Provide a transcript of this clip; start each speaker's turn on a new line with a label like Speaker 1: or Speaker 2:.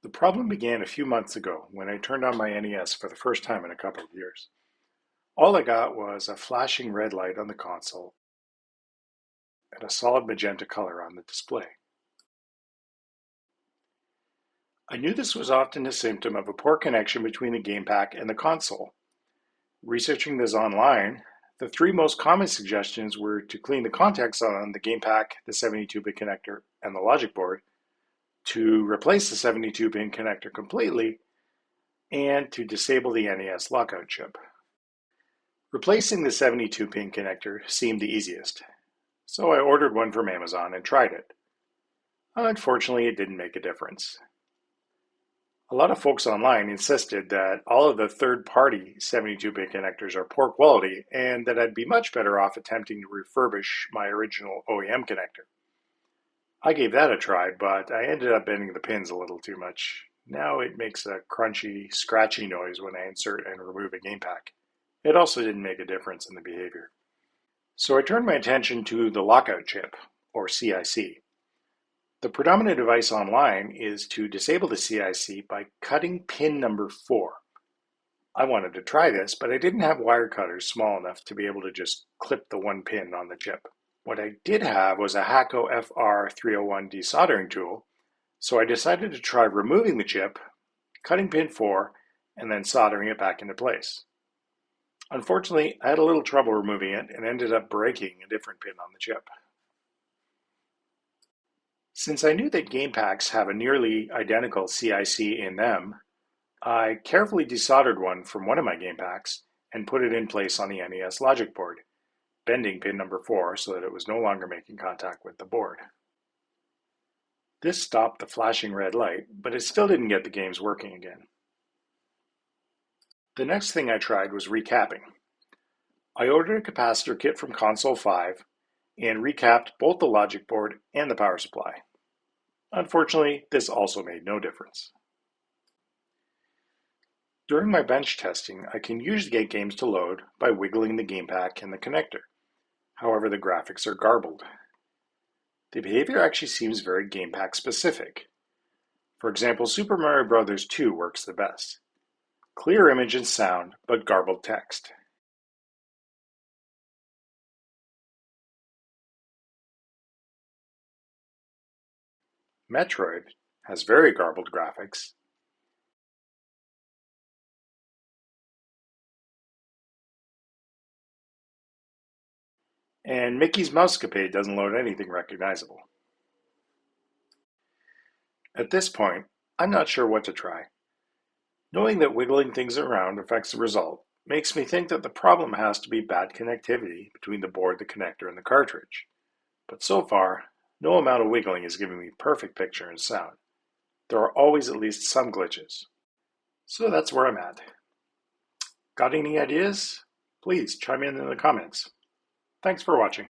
Speaker 1: The problem began a few months ago when I turned on my NES for the first time in a couple of years. All I got was a flashing red light on the console and a solid magenta color on the display. I knew this was often a symptom of a poor connection between the game pack and the console. Researching this online, the three most common suggestions were to clean the contacts on the game pack, the 72-bit connector, and the logic board, to replace the 72-pin connector completely, and to disable the NES lockout chip. Replacing the 72-pin connector seemed the easiest, so I ordered one from Amazon and tried it. Unfortunately, it didn't make a difference. A lot of folks online insisted that all of the third-party 72-bit connectors are poor quality and that I'd be much better off attempting to refurbish my original OEM connector. I gave that a try, but I ended up bending the pins a little too much. Now it makes a crunchy, scratchy noise when I insert and remove a game pack. It also didn't make a difference in the behavior. So I turned my attention to the lockout chip, or CIC. The predominant advice online is to disable the CIC by cutting pin number 4. I wanted to try this, but I didn't have wire cutters small enough to be able to just clip the one pin on the chip. What I did have was a Hakko FR301 desoldering tool, so I decided to try removing the chip, cutting pin 4, and then soldering it back into place. Unfortunately, I had a little trouble removing it and ended up breaking a different pin on the chip. Since I knew that game packs have a nearly identical CIC in them, I carefully desoldered one from one of my game packs and put it in place on the NES logic board, bending pin number 4 so that it was no longer making contact with the board. This stopped the flashing red light, but it still didn't get the games working again. The next thing I tried was recapping. I ordered a capacitor kit from Console 5 and recapped both the logic board and the power supply. Unfortunately, this also made no difference. During my bench testing, I can usually get games to load by wiggling the game pack and the connector. However, the graphics are garbled. The behavior actually seems very game pack specific. For example, Super Mario Bros. 2 works the best. Clear image and sound, but garbled text. Metroid has very garbled graphics. And Mickey's Mousecapade doesn't load anything recognizable. At this point, I'm not sure what to try. Knowing that wiggling things around affects the result makes me think that the problem has to be bad connectivity between the board, the connector, and the cartridge. But so far, no amount of wiggling is giving me perfect picture and sound. There are always at least some glitches. So that's where I'm at. Got any ideas? Please chime in the comments. Thanks for watching.